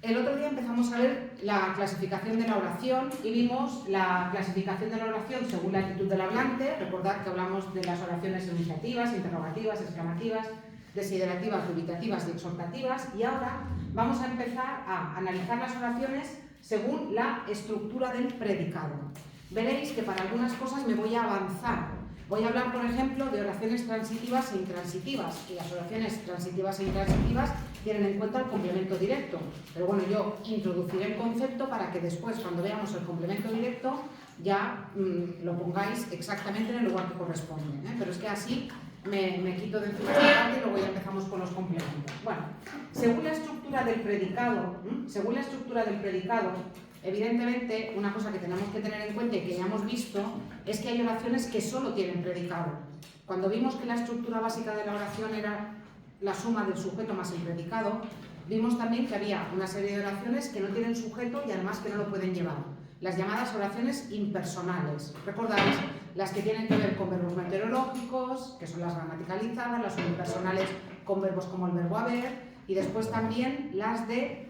El otro día empezamos a ver la clasificación de la oración y vimos la clasificación de la oración según la actitud del hablante. Recordad que hablamos de las oraciones enunciativas, interrogativas, exclamativas, desiderativas, dubitativas y exhortativas, y ahora vamos a empezar a analizar las oraciones según la estructura del predicado. Veréis que para algunas cosas me voy a avanzar. Voy a hablar, por ejemplo, de oraciones transitivas e intransitivas, y las oraciones transitivas e intransitivas tienen en cuenta el complemento directo. Pero bueno, yo introduciré el concepto para que después, cuando veamos el complemento directo, ya lo pongáis exactamente en el lugar que corresponde, ¿eh? Pero es que así me quito de encima esta parte y luego ya empezamos con los complementos. Bueno, según la estructura del predicado, evidentemente, una cosa que tenemos que tener en cuenta y que ya hemos visto es que hay oraciones que solo tienen predicado. Cuando vimos que la estructura básica de la oración era la suma del sujeto más el predicado, vimos también que había una serie de oraciones que no tienen sujeto y además que no lo pueden llevar. Las llamadas oraciones impersonales. ¿Recordáis? Las que tienen que ver con verbos meteorológicos, que son las gramaticalizadas, las unipersonales con verbos como el verbo haber, y después también las de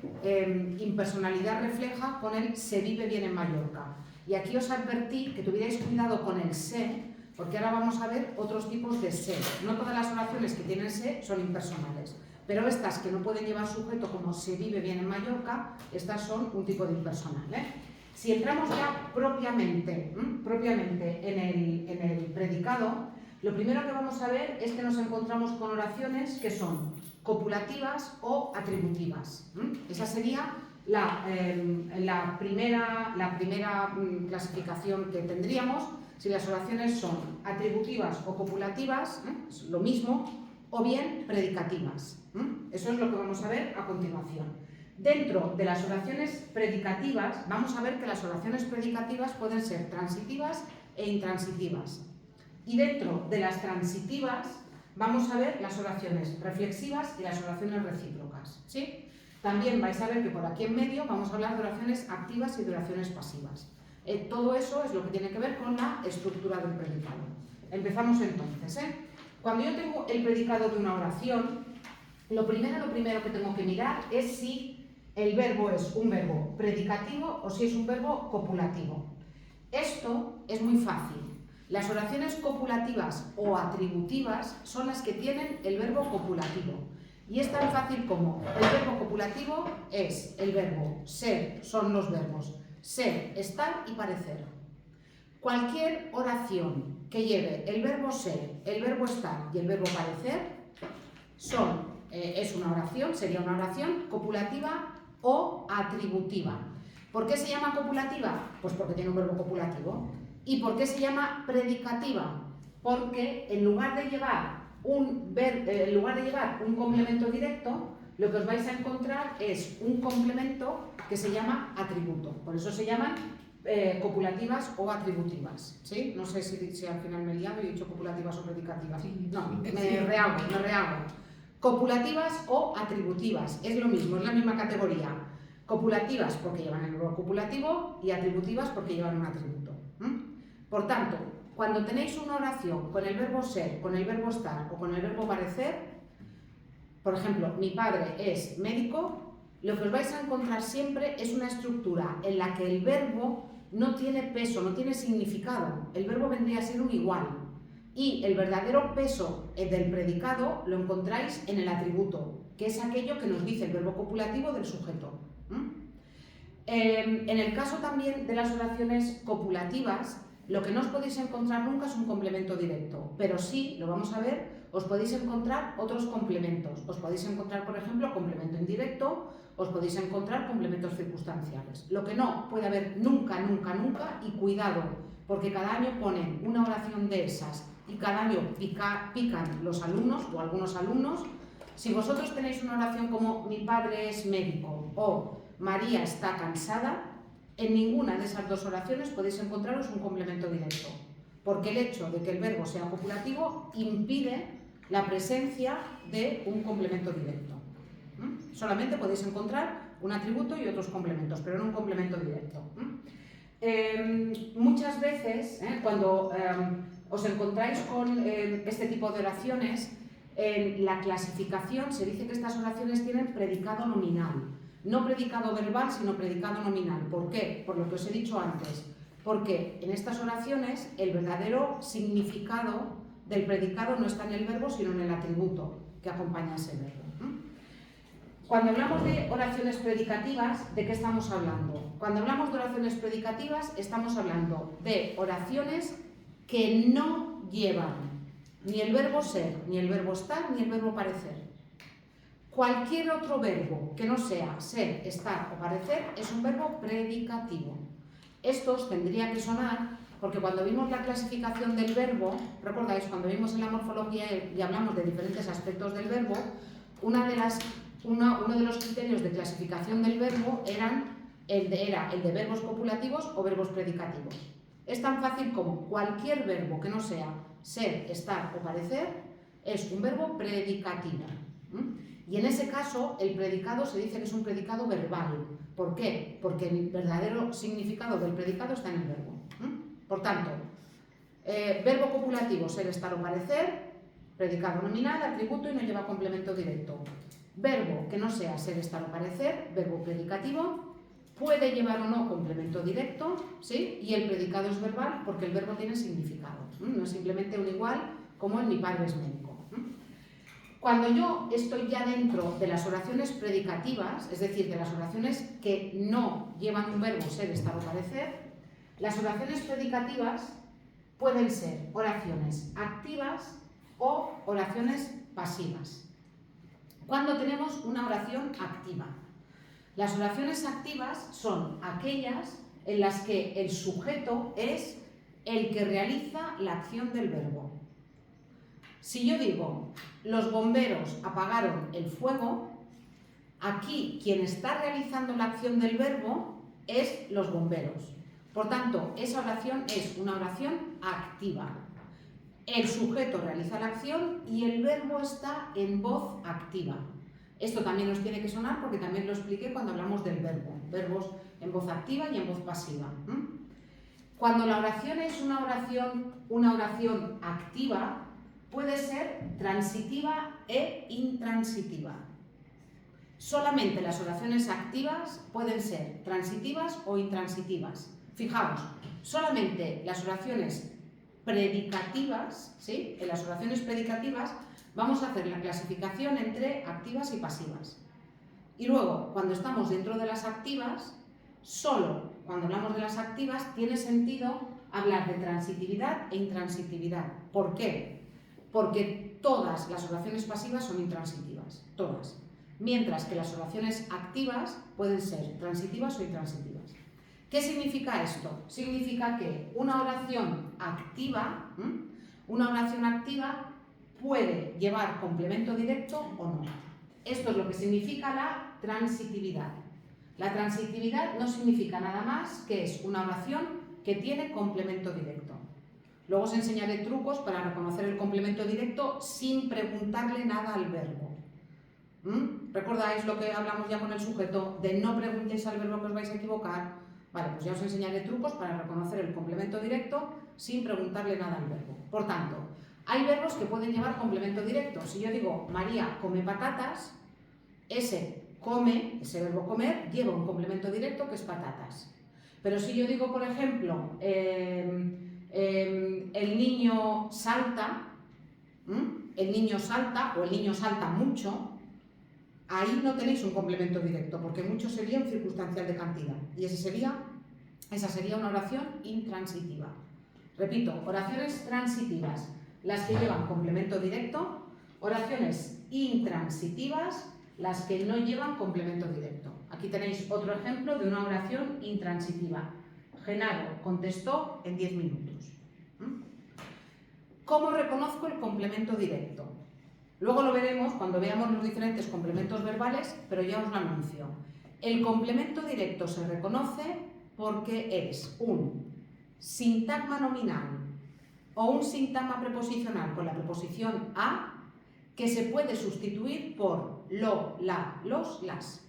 impersonalidad refleja con el se vive bien en Mallorca. Y aquí os advertí que tuvierais cuidado con el se, porque ahora vamos a ver otros tipos de se. No todas las oraciones que tienen se son impersonales, pero estas que no pueden llevar sujeto como se vive bien en Mallorca, estas son un tipo de impersonal, ¿eh? Si entramos ya propiamente en el predicado, lo primero que vamos a ver es que nos encontramos con oraciones que son copulativas o atributivas. Esa sería la primera clasificación que tendríamos, si las oraciones son atributivas o copulativas, es lo mismo, o bien predicativas. Eso es lo que vamos a ver a continuación. Dentro de las oraciones predicativas, vamos a ver que las oraciones predicativas pueden ser transitivas e intransitivas. Y dentro de las transitivas, vamos a ver las oraciones reflexivas y las oraciones recíprocas, ¿sí? También vais a ver que por aquí en medio vamos a hablar de oraciones activas y de oraciones pasivas. Todo eso es lo que tiene que ver con la estructura del predicado. Empezamos entonces, ¿eh? Cuando yo tengo el predicado de una oración, lo primero que tengo que mirar es si el verbo es un verbo predicativo o si es un verbo copulativo. Esto es muy fácil. Las oraciones copulativas o atributivas son las que tienen el verbo copulativo. Y es tan fácil como el verbo copulativo es el verbo ser, son los verbos ser, estar y parecer. Cualquier oración que lleve el verbo ser, el verbo estar y el verbo parecer es una oración, sería una oración copulativa o atributiva. ¿Por qué se llama copulativa? Pues porque tiene un verbo copulativo. ¿Y por qué se llama predicativa? Porque en lugar de llevar un complemento directo, lo que os vais a encontrar es un complemento que se llama atributo. Por eso se llaman copulativas o atributivas, ¿sí? No sé si al final me he liado y he dicho copulativas o predicativas. No, me rehago. Copulativas o atributivas, es lo mismo, es la misma categoría. Copulativas porque llevan el verbo copulativo y atributivas porque llevan un atributo. Por tanto, cuando tenéis una oración con el verbo ser, con el verbo estar o con el verbo parecer, por ejemplo, mi padre es médico, lo que os vais a encontrar siempre es una estructura en la que el verbo no tiene peso, no tiene significado. El verbo vendría a ser un igual. Y el verdadero peso del predicado lo encontráis en el atributo, que es aquello que nos dice el verbo copulativo del sujeto. En el caso también de las oraciones copulativas, lo que no os podéis encontrar nunca es un complemento directo, pero sí, lo vamos a ver, os podéis encontrar otros complementos. Os podéis encontrar, por ejemplo, complemento indirecto, os podéis encontrar complementos circunstanciales. Lo que no puede haber nunca, y cuidado, porque cada año ponen una oración de esas y cada año pican los alumnos o algunos alumnos. Si vosotros tenéis una oración como mi padre es médico o María está cansada, en ninguna de esas dos oraciones podéis encontraros un complemento directo, porque el hecho de que el verbo sea copulativo impide la presencia de un complemento directo. Solamente podéis encontrar un atributo y otros complementos, pero no un complemento directo. Muchas veces, cuando os encontráis con este tipo de oraciones, en la clasificación se dice que estas oraciones tienen predicado nominal. No predicado verbal, sino predicado nominal. ¿Por qué? Por lo que os he dicho antes. Porque en estas oraciones el verdadero significado del predicado no está en el verbo, sino en el atributo que acompaña ese verbo. Cuando hablamos de oraciones predicativas, ¿de qué estamos hablando? Cuando hablamos de oraciones predicativas, estamos hablando de oraciones que no llevan ni el verbo ser, ni el verbo estar, ni el verbo parecer. Cualquier otro verbo que no sea ser, estar o parecer es un verbo predicativo. Estos tendría que sonar, porque cuando vimos la clasificación del verbo, ¿recordáis? Cuando vimos en la morfología y hablamos de diferentes aspectos del verbo, uno de los criterios de clasificación del verbo era el de verbos copulativos o verbos predicativos. Es tan fácil como cualquier verbo que no sea ser, estar o parecer es un verbo predicativo. Y en ese caso el predicado se dice que es un predicado verbal. ¿Por qué? Porque el verdadero significado del predicado está en el verbo. Por tanto, verbo copulativo, ser, estar o parecer, predicado nominal, atributo y no lleva complemento directo. Verbo que no sea ser, estar o parecer, verbo predicativo, puede llevar o no complemento directo, ¿sí? Y el predicado es verbal porque el verbo tiene significado. No es simplemente un igual como en mi padre es médico. Cuando yo estoy ya dentro de las oraciones predicativas, es decir, de las oraciones que no llevan un verbo ser, estar o parecer, las oraciones predicativas pueden ser oraciones activas o oraciones pasivas. ¿Cuándo tenemos una oración activa? Las oraciones activas son aquellas en las que el sujeto es el que realiza la acción del verbo. Si yo digo, los bomberos apagaron el fuego, aquí quien está realizando la acción del verbo es los bomberos. Por tanto, esa oración es una oración activa. El sujeto realiza la acción y el verbo está en voz activa. Esto también nos tiene que sonar porque también lo expliqué cuando hablamos del verbo. Verbos en voz activa y en voz pasiva. Cuando la oración es una oración activa, puede ser transitiva e intransitiva. Solamente las oraciones activas pueden ser transitivas o intransitivas. Fijaos, solamente las oraciones predicativas, ¿sí? En las oraciones predicativas vamos a hacer la clasificación entre activas y pasivas. Y luego, cuando estamos dentro de las activas, solo cuando hablamos de las activas tiene sentido hablar de transitividad e intransitividad. ¿Por qué? Porque todas las oraciones pasivas son intransitivas, todas. Mientras que las oraciones activas pueden ser transitivas o intransitivas. ¿Qué significa esto? Significa que una oración activa puede llevar complemento directo o no. Esto es lo que significa la transitividad. La transitividad no significa nada más que es una oración que tiene complemento directo. Luego os enseñaré trucos para reconocer el complemento directo sin preguntarle nada al verbo. ¿Recordáis lo que hablamos ya con el sujeto de no preguntéis al verbo que os vais a equivocar? Vale, pues ya os enseñaré trucos para reconocer el complemento directo sin preguntarle nada al verbo. Por tanto, hay verbos que pueden llevar complemento directo. Si yo digo María come patatas, ese verbo comer, lleva un complemento directo que es patatas. Pero si yo digo, por ejemplo, el niño salta o el niño salta mucho, ahí no tenéis un complemento directo, porque mucho sería un circunstancial de cantidad. Y esa sería una oración intransitiva. Repito, oraciones transitivas, las que llevan complemento directo, oraciones intransitivas, las que no llevan complemento directo. Aquí tenéis otro ejemplo de una oración intransitiva. Genaro contestó en 10 minutos. ¿Cómo reconozco el complemento directo? Luego lo veremos cuando veamos los diferentes complementos verbales, pero ya os lo anuncio. El complemento directo se reconoce porque es un sintagma nominal o un sintagma preposicional con la preposición a que se puede sustituir por lo, la, los, las.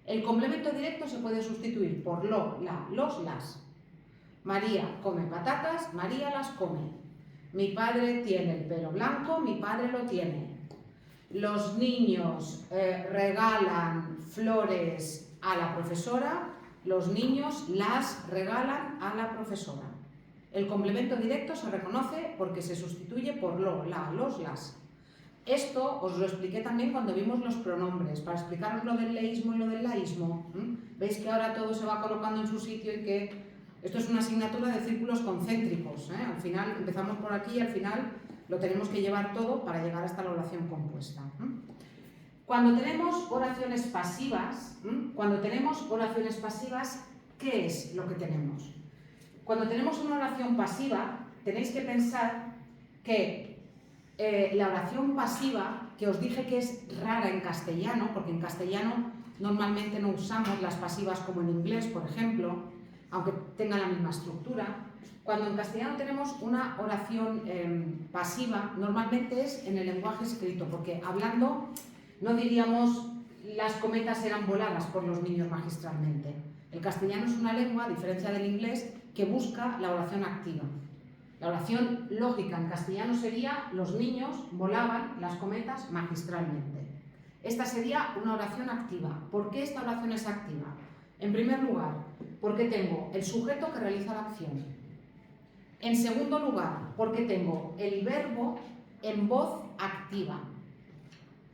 El complemento directo se puede sustituir por lo, la, los, las. María come patatas, María las come. Mi padre tiene el pelo blanco, mi padre lo tiene. los niños regalan flores a la profesora, los niños las regalan a la profesora. El complemento directo se reconoce porque se sustituye por lo, la, los, las. Esto os lo expliqué también cuando vimos los pronombres, para explicaros lo del leísmo y lo del laísmo. Veis que ahora todo se va colocando en su sitio y que esto es una asignatura de círculos concéntricos. Al final empezamos por aquí y al final lo tenemos que llevar todo para llegar hasta la oración compuesta. Cuando tenemos oraciones pasivas, ¿qué es lo que tenemos? Cuando tenemos una oración pasiva, tenéis que pensar que la oración pasiva, que os dije que es rara en castellano, porque en castellano normalmente no usamos las pasivas como en inglés, por ejemplo, aunque tenga la misma estructura. Cuando en castellano tenemos una oración pasiva, normalmente es en el lenguaje escrito, porque hablando no diríamos las cometas eran voladas por los niños magistralmente. El castellano es una lengua, a diferencia del inglés, que busca la oración activa. La oración lógica en castellano sería los niños volaban las cometas magistralmente. Esta sería una oración activa. ¿Por qué esta oración es activa? En primer lugar, porque tengo el sujeto que realiza la acción. En segundo lugar, porque tengo el verbo en voz activa.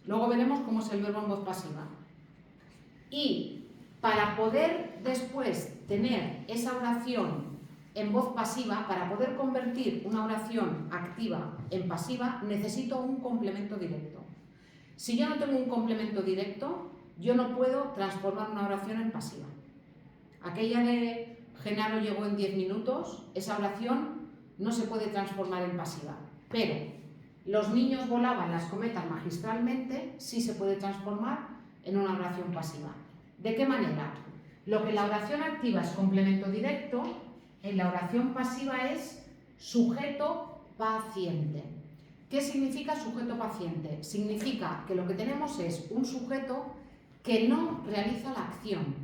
Luego veremos cómo es el verbo en voz pasiva. Y para poder después tener esa oración en voz pasiva, para poder convertir una oración activa en pasiva, necesito un complemento directo. Si yo no tengo un complemento directo, yo no puedo transformar una oración en pasiva. Aquella de Genaro llegó en 10 minutos, esa oración no se puede transformar en pasiva. Pero los niños volaban las cometas magistralmente, sí se puede transformar en una oración pasiva. ¿De qué manera? Lo que la oración activa es complemento directo, en la oración pasiva es sujeto paciente. ¿Qué significa sujeto paciente? Significa que lo que tenemos es un sujeto que no realiza la acción,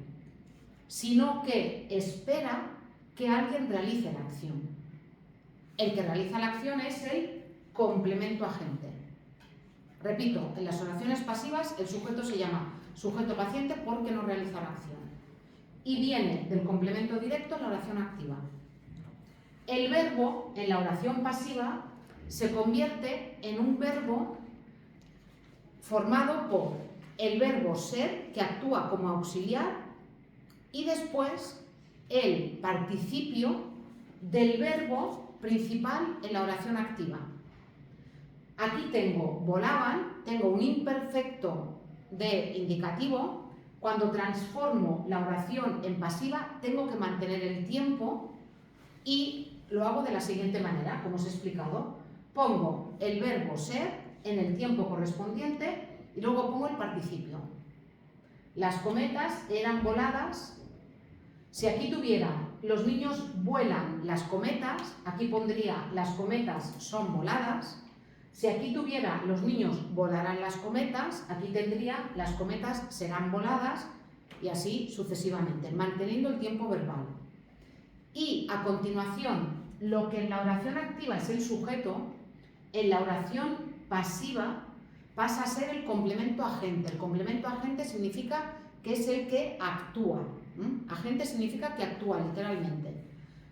sino que espera que alguien realice la acción. El que realiza la acción es el complemento agente. Repito, en las oraciones pasivas el sujeto se llama sujeto paciente porque no realiza la acción. Y viene del complemento directo la oración activa. El verbo en la oración pasiva se convierte en un verbo formado por el verbo ser, que actúa como auxiliar, y después el participio del verbo principal en la oración activa. Aquí tengo volaban, tengo un imperfecto de indicativo. Cuando transformo la oración en pasiva, tengo que mantener el tiempo y lo hago de la siguiente manera, como os he explicado. Pongo el verbo ser en el tiempo correspondiente y luego pongo el participio. Las cometas eran voladas. Si aquí tuviera los niños vuelan las cometas, aquí pondría las cometas son voladas. Si aquí tuviera los niños volarán las cometas, aquí tendría las cometas serán voladas y así sucesivamente, manteniendo el tiempo verbal. Y a continuación, lo que en la oración activa es el sujeto, en la oración pasiva pasa a ser el complemento agente. El complemento agente significa que es el que actúa. Agente significa que actúa literalmente.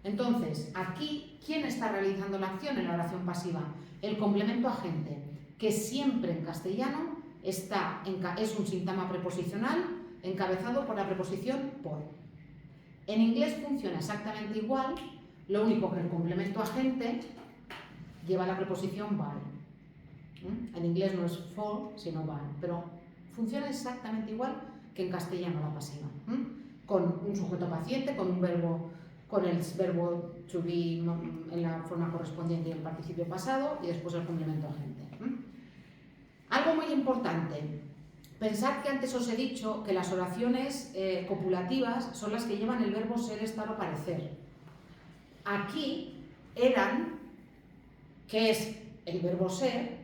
Entonces, aquí, ¿quién está realizando la acción en la oración pasiva? El complemento agente, que siempre en castellano es un sintagma preposicional encabezado por la preposición por. En inglés funciona exactamente igual, lo único que el complemento agente lleva la preposición by. En inglés no es for, sino by, pero funciona exactamente igual que en castellano la pasiva. Con un sujeto paciente, con un verbo, con el verbo to be en la forma correspondiente y el participio pasado y después el complemento agente. Algo muy importante, pensad que antes os he dicho que las oraciones copulativas son las que llevan el verbo ser, estar o parecer. Aquí eran, que es el verbo ser,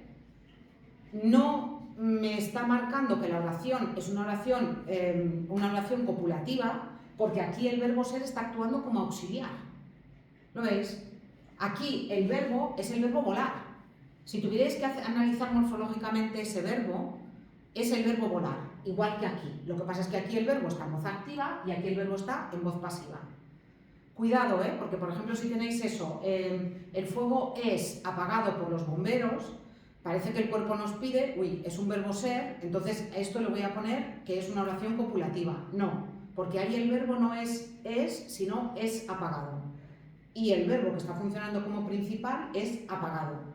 no me está marcando que la oración es una oración copulativa, porque aquí el verbo ser está actuando como auxiliar. ¿Lo veis? Aquí el verbo es el verbo volar. Si tuvierais que analizar morfológicamente ese verbo, es el verbo volar, igual que aquí. Lo que pasa es que aquí el verbo está en voz activa y aquí el verbo está en voz pasiva. Cuidado, porque por ejemplo si tenéis eso, el fuego es apagado por los bomberos, parece que el cuerpo nos pide, uy, es un verbo ser, entonces a esto le voy a poner que es una oración copulativa. No, porque ahí el verbo no es, sino es apagado. Y el verbo que está funcionando como principal es apagado,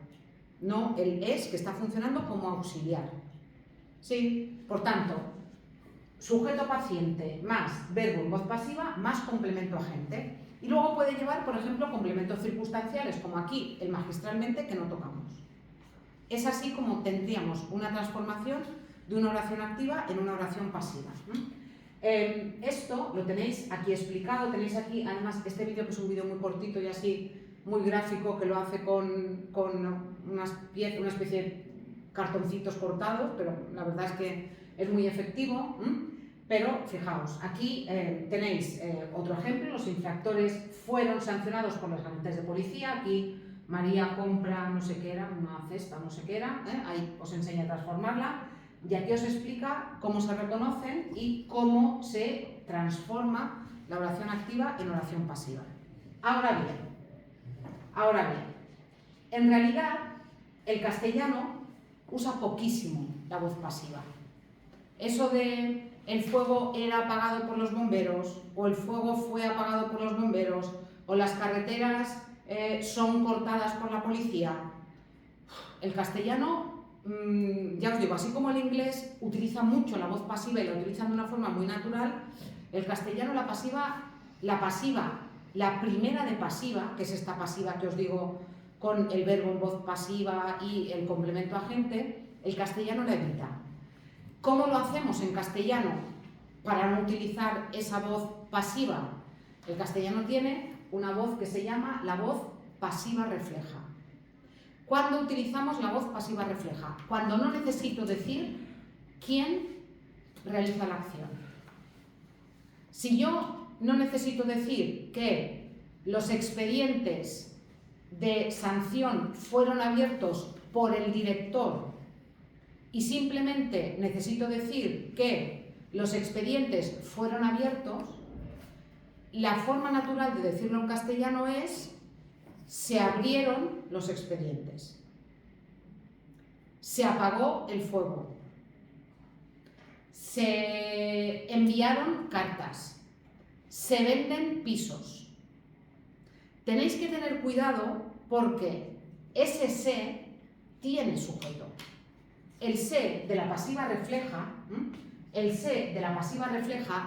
no el es que está funcionando como auxiliar. ¿Sí? Por tanto, sujeto paciente más verbo en voz pasiva más complemento agente. Y luego puede llevar, por ejemplo, complementos circunstanciales, como aquí, el magistralmente, que no tocamos. Es así como tendríamos una transformación de una oración activa en una oración pasiva. Esto lo tenéis aquí explicado, tenéis aquí, además, este vídeo que es un vídeo muy cortito y así, muy gráfico, que lo hace con una especie de cartoncitos cortados, pero la verdad es que es muy efectivo. Pero fijaos, aquí tenéis otro ejemplo, los infractores fueron sancionados por los agentes de policía. Aquí María compra no sé qué era, una cesta, no sé qué era, ahí os enseña a transformarla. Y aquí os explica cómo se reconocen y cómo se transforma la oración activa en oración pasiva. Ahora bien, en realidad el castellano usa poquísimo la voz pasiva. Eso de el fuego era apagado por los bomberos, o el fuego fue apagado por los bomberos, o las carreteras son cortadas por la policía. El castellano, ya os digo, así como el inglés utiliza mucho la voz pasiva y la utilizan de una forma muy natural, el castellano la pasiva, la primera de pasiva, que es esta pasiva que os digo con el verbo en voz pasiva y el complemento agente, el castellano la evita. ¿Cómo lo hacemos en castellano para no utilizar esa voz pasiva? El castellano tiene una voz que se llama la voz pasiva refleja. ¿Cuándo utilizamos la voz pasiva refleja? Cuando no necesito decir quién realiza la acción. Si yo no necesito decir que los expedientes de sanción fueron abiertos por el director y simplemente necesito decir que los expedientes fueron abiertos, la forma natural de decirlo en castellano es se abrieron los expedientes, se apagó el fuego, se enviaron cartas, se venden pisos. Tenéis que tener cuidado porque ese se tiene sujeto. El se de la pasiva refleja,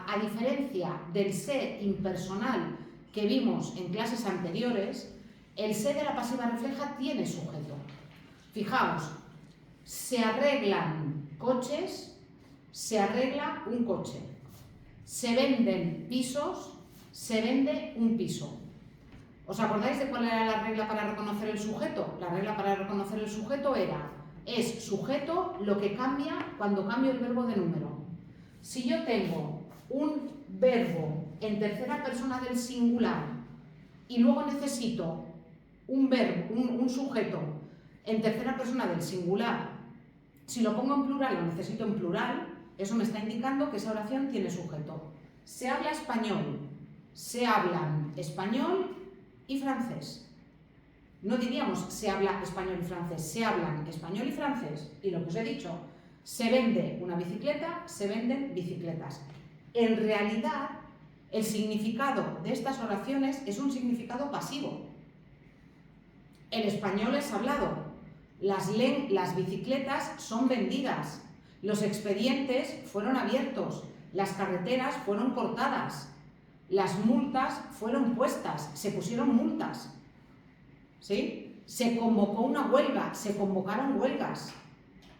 a diferencia del se impersonal que vimos en clases anteriores, el se de la pasiva refleja tiene sujeto. Fijaos, se arreglan coches, se arregla un coche. Se venden pisos, se vende un piso. ¿Os acordáis de cuál era la regla para reconocer el sujeto? La regla para reconocer el sujeto es sujeto lo que cambia cuando cambio el verbo de número. Si yo tengo un verbo en tercera persona del singular y luego necesito un sujeto en tercera persona del singular, si lo pongo en plural lo necesito en plural, eso me está indicando que esa oración tiene sujeto. Se habla español, se hablan español y francés. No diríamos se habla español y francés, se hablan español y francés. Y lo que os he dicho, se vende una bicicleta, se venden bicicletas. En realidad, el significado de estas oraciones es un significado pasivo. El español es hablado, las bicicletas son vendidas, los expedientes fueron abiertos, las carreteras fueron cortadas, las multas fueron puestas, se pusieron multas. ¿Sí? Se convocó una huelga, se convocaron huelgas.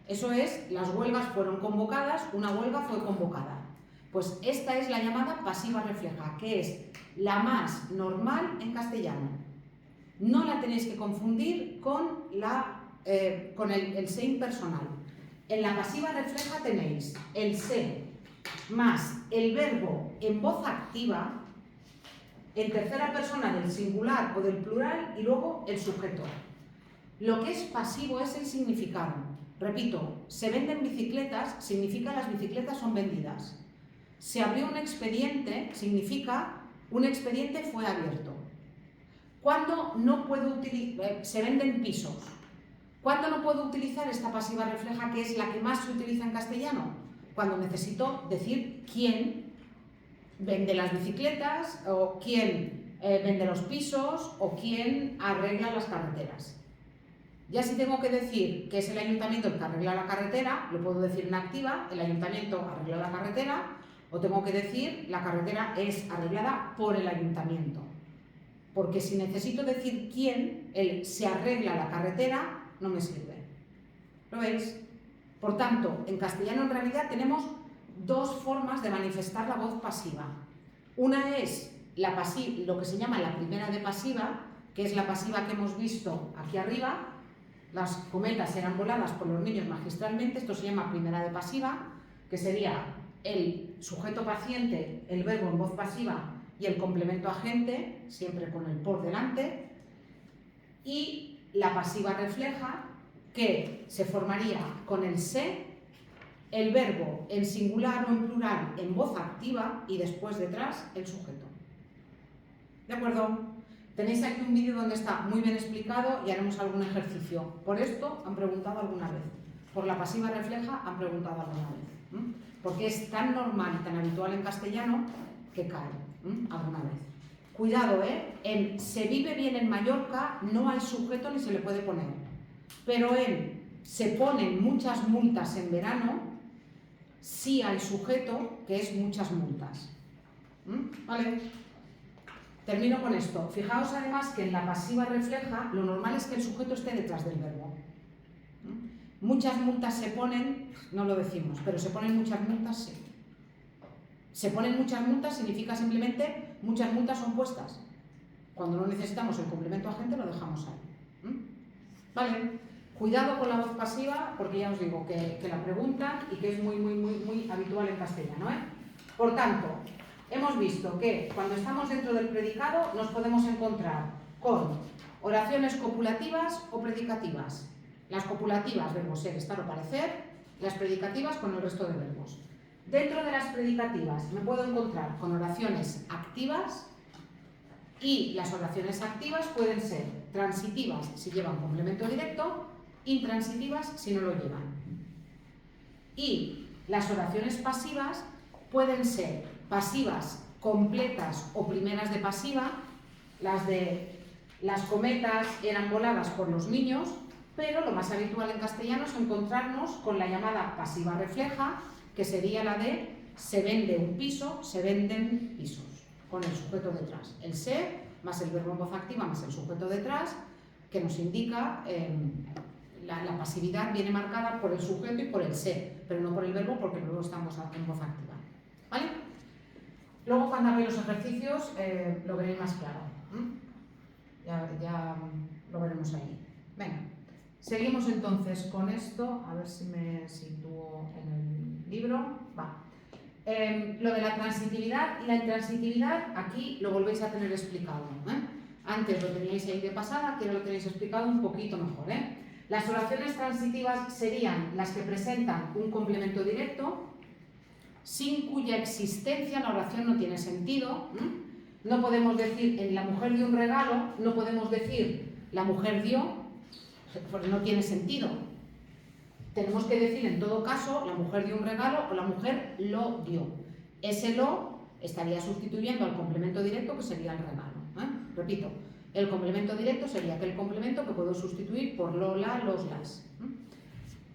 Eso es, las huelgas fueron convocadas, una huelga fue convocada. Pues esta es la llamada pasiva refleja, que es la más normal en castellano. No la tenéis que confundir con el se impersonal. En la pasiva refleja tenéis el se más el verbo en voz activa, en tercera persona del singular o del plural y luego el sujeto. Lo que es pasivo es el significado. Repito, se venden bicicletas, significa las bicicletas son vendidas. Se abrió un expediente, significa un expediente fue abierto. ¿Cuándo no puedo utilizar? Se venden pisos. ¿Cuándo no puedo utilizar esta pasiva refleja, que es la que más se utiliza en castellano? Cuando necesito decir quién vende las bicicletas, o quién vende los pisos, o quién arregla las carreteras. Ya si tengo que decir que es el ayuntamiento el que arregla la carretera, lo puedo decir en activa, el ayuntamiento arregla la carretera, o tengo que decir la carretera es arreglada por el ayuntamiento. Porque si necesito decir quién, el se arregla la carretera, no me sirve. ¿Lo veis? Por tanto, en castellano en realidad tenemos dos formas de manifestar la voz pasiva. Una es lo que se llama la primera de pasiva, que es la pasiva que hemos visto aquí arriba. Las cometas eran voladas por los niños magistralmente, esto se llama primera de pasiva, que sería el sujeto paciente, el verbo en voz pasiva y el complemento agente, siempre con el por delante, y la pasiva refleja, que se formaría con el se, el verbo en singular o en plural en voz activa y después detrás el sujeto. ¿De acuerdo? Tenéis aquí un vídeo donde está muy bien explicado y haremos algún ejercicio. Por esto han preguntado alguna vez. Por la pasiva refleja han preguntado alguna vez. Porque es tan normal y tan habitual en castellano que cae alguna vez. Cuidado, en se vive bien en Mallorca no hay sujeto ni se le puede poner. Pero en se ponen muchas multas en verano sí hay sujeto, que es muchas multas. ¿Vale? Termino con esto. Fijaos además que en la pasiva refleja lo normal es que el sujeto esté detrás del verbo. Muchas multas se ponen, no lo decimos, pero se ponen muchas multas, sí. Se ponen muchas multas significa simplemente muchas multas son puestas. Cuando no necesitamos el complemento agente lo dejamos ahí. Vale, cuidado con la voz pasiva porque ya os digo que la preguntan y que es muy habitual en castellano. Por tanto, hemos visto que cuando estamos dentro del predicado nos podemos encontrar con oraciones copulativas o predicativas. Las copulativas, verbo ser, estar o parecer, las predicativas con el resto de verbos. Dentro de las predicativas me puedo encontrar con oraciones activas y las oraciones activas pueden ser transitivas si llevan complemento directo, intransitivas si no lo llevan. Y las oraciones pasivas pueden ser pasivas completas o primeras de pasiva, las cometas eran voladas por los niños, pero lo más habitual en castellano es encontrarnos con la llamada pasiva refleja, que sería la de se vende un piso, se venden pisos, con el sujeto detrás. El se más el verbo en voz activa más el sujeto detrás, que nos indica la pasividad viene marcada por el sujeto y por el se, pero no por el verbo porque luego estamos en voz activa. ¿Vale? Luego cuando hagáis los ejercicios lo veréis más claro. Ya lo veremos ahí. Venga. Seguimos entonces con esto, a ver si me sitúo en el libro. Va. Lo de la transitividad y la intransitividad, aquí lo volvéis a tener explicado. Antes lo teníais ahí de pasada, aquí lo tenéis explicado un poquito mejor. Las oraciones transitivas serían las que presentan un complemento directo, sin cuya existencia la oración no tiene sentido. No podemos decir en la mujer dio un regalo, no podemos decir la mujer dio, porque no tiene sentido. Tenemos que decir en todo caso la mujer dio un regalo o la mujer lo dio. Ese lo estaría sustituyendo al complemento directo que sería el regalo. Repito, el complemento directo sería aquel complemento que puedo sustituir por lo, la, los, las.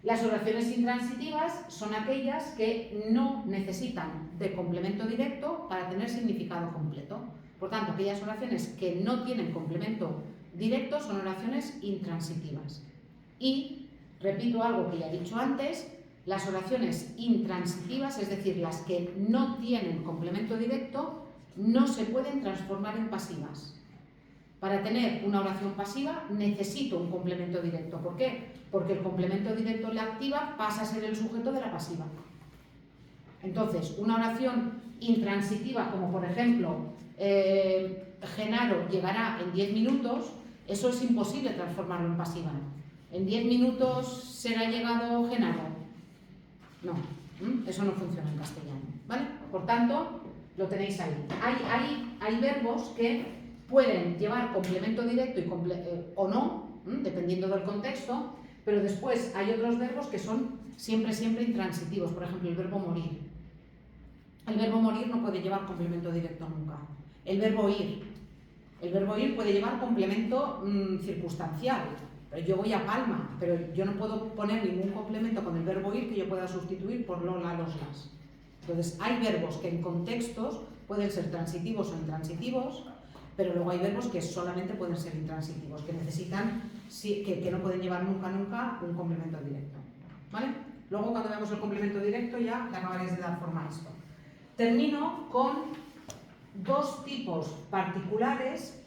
Las oraciones intransitivas son aquellas que no necesitan de complemento directo para tener significado completo. Por tanto, aquellas oraciones que no tienen complemento directo son oraciones intransitivas. Y, repito algo que ya he dicho antes, las oraciones intransitivas, es decir, las que no tienen complemento directo, no se pueden transformar en pasivas. Para tener una oración pasiva necesito un complemento directo. ¿Por qué? Porque el complemento directo en la activa pasa a ser el sujeto de la pasiva. Entonces, una oración intransitiva, como por ejemplo, Genaro llegará en 10 minutos, Eso es imposible transformarlo en pasiva. ¿En 10 minutos será llegado Genaro? No, eso no funciona en castellano, ¿vale? Por tanto, lo tenéis ahí. Hay verbos que pueden llevar complemento directo o no, dependiendo del contexto, pero después hay otros verbos que son siempre intransitivos. Por ejemplo, el verbo morir. El verbo morir no puede llevar complemento directo nunca. El verbo ir. El verbo ir puede llevar complemento circunstancial. Pero yo voy a Palma, pero yo no puedo poner ningún complemento con el verbo ir que yo pueda sustituir por lo, la, los, las. Entonces, hay verbos que en contextos pueden ser transitivos o intransitivos, pero luego hay verbos que solamente pueden ser intransitivos, que necesitan, que no pueden llevar nunca un complemento directo. ¿Vale? Luego, cuando veamos el complemento directo, ya le acabaréis de dar forma a esto. Termino con dos tipos particulares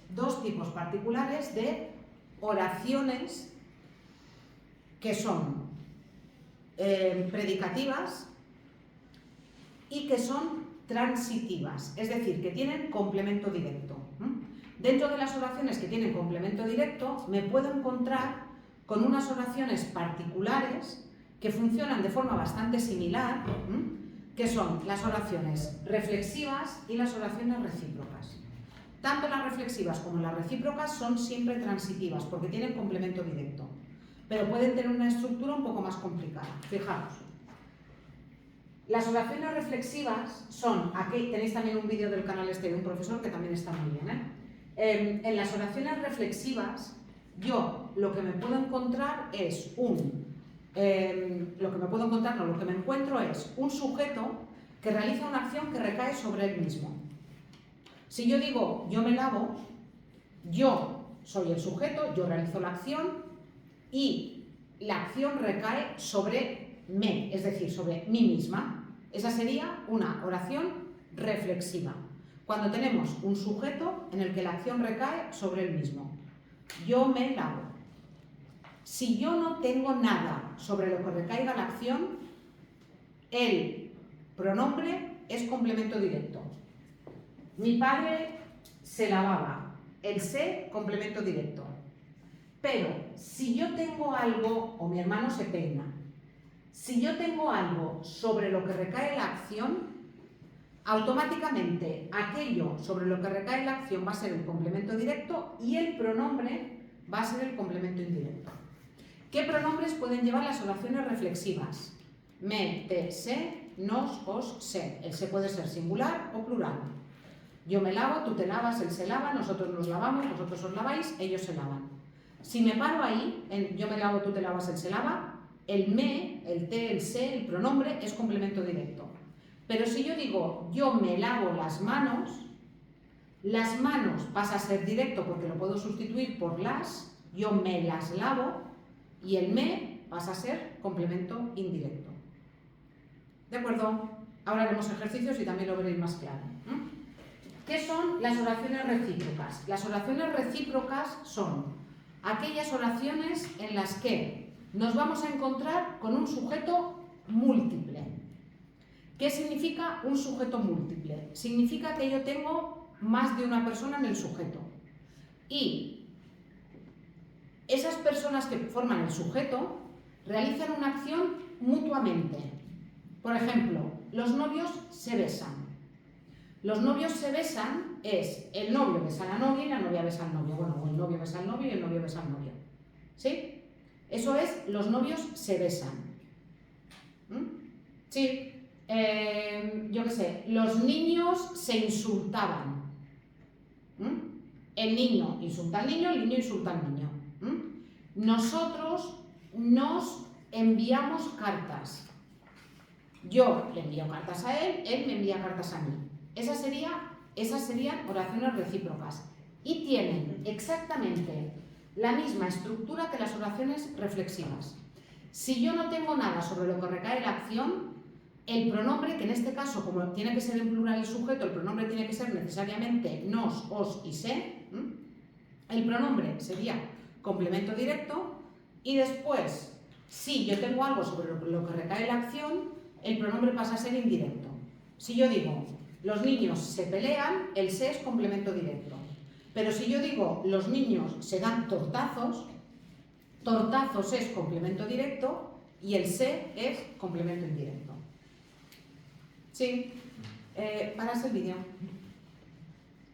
de oraciones que son predicativas y que son transitivas, es decir, que tienen complemento directo. Dentro de las oraciones que tienen complemento directo me puedo encontrar con unas oraciones particulares que funcionan de forma bastante similar, que son las oraciones reflexivas y las oraciones recíprocas. Tanto las reflexivas como las recíprocas son siempre transitivas porque tienen complemento directo, pero pueden tener una estructura un poco más complicada. Fijaros. Las oraciones reflexivas son, aquí tenéis también un vídeo del canal de un profesor que también está muy bien, en las oraciones reflexivas, yo lo que me puedo encontrar es lo que me encuentro es un sujeto que realiza una acción que recae sobre él mismo. Si yo digo, yo me lavo, yo soy el sujeto, yo realizo la acción y la acción recae sobre me, es decir, sobre mí misma. Esa sería una oración reflexiva. Cuando tenemos un sujeto en el que la acción recae sobre él mismo. Yo me lavo. Si yo no tengo nada sobre lo que recaiga la acción, el pronombre es complemento directo. Mi padre se lavaba. El se, complemento directo. Pero si yo tengo algo, o mi hermano se peina, si yo tengo algo sobre lo que recae la acción, automáticamente aquello sobre lo que recae la acción va a ser el complemento directo y el pronombre va a ser el complemento indirecto. ¿Qué pronombres pueden llevar las oraciones reflexivas? Me, te, se, nos, os, se. El se puede ser singular o plural. Yo me lavo, tú te lavas, él se lava, nosotros nos lavamos, vosotros os laváis, ellos se lavan. Si me paro ahí, en yo me lavo, tú te lavas, él se lava, el me, el te, el se, el pronombre es complemento directo. Pero si yo digo yo me lavo las manos pasa a ser directo porque lo puedo sustituir por las, yo me las lavo, y el me pasa a ser complemento indirecto. ¿De acuerdo? Ahora haremos ejercicios y también lo veréis más claro. ¿Qué son las oraciones recíprocas? Las oraciones recíprocas son aquellas oraciones en las que nos vamos a encontrar con un sujeto múltiple. ¿Qué significa un sujeto múltiple? Significa que yo tengo más de una persona en el sujeto. Y esas personas que forman el sujeto realizan una acción mutuamente. Por ejemplo, los novios se besan. Los novios se besan es el novio besa a la novia y la novia besa al novio. Bueno, o el novio besa al novio y el novio besa al novio. ¿Sí? Eso es, los novios se besan. Sí. Yo qué sé, los niños se insultaban. El niño insulta al niño, el niño insulta al niño. Nosotros nos enviamos cartas. Yo le envío cartas a él me envía cartas a mí. Esas serían oraciones recíprocas y tienen exactamente la misma estructura que las oraciones reflexivas. Si yo no tengo nada sobre lo que recae la acción, el pronombre, que en este caso, como tiene que ser en plural el sujeto, el pronombre tiene que ser necesariamente nos, os y se. El pronombre sería complemento directo y después, si yo tengo algo sobre lo que recae la acción, el pronombre pasa a ser indirecto. Si yo digo, los niños se pelean, el se es complemento directo. Pero si yo digo los niños se dan tortazos, tortazos es complemento directo y el se es complemento indirecto. Sí, paras el vídeo.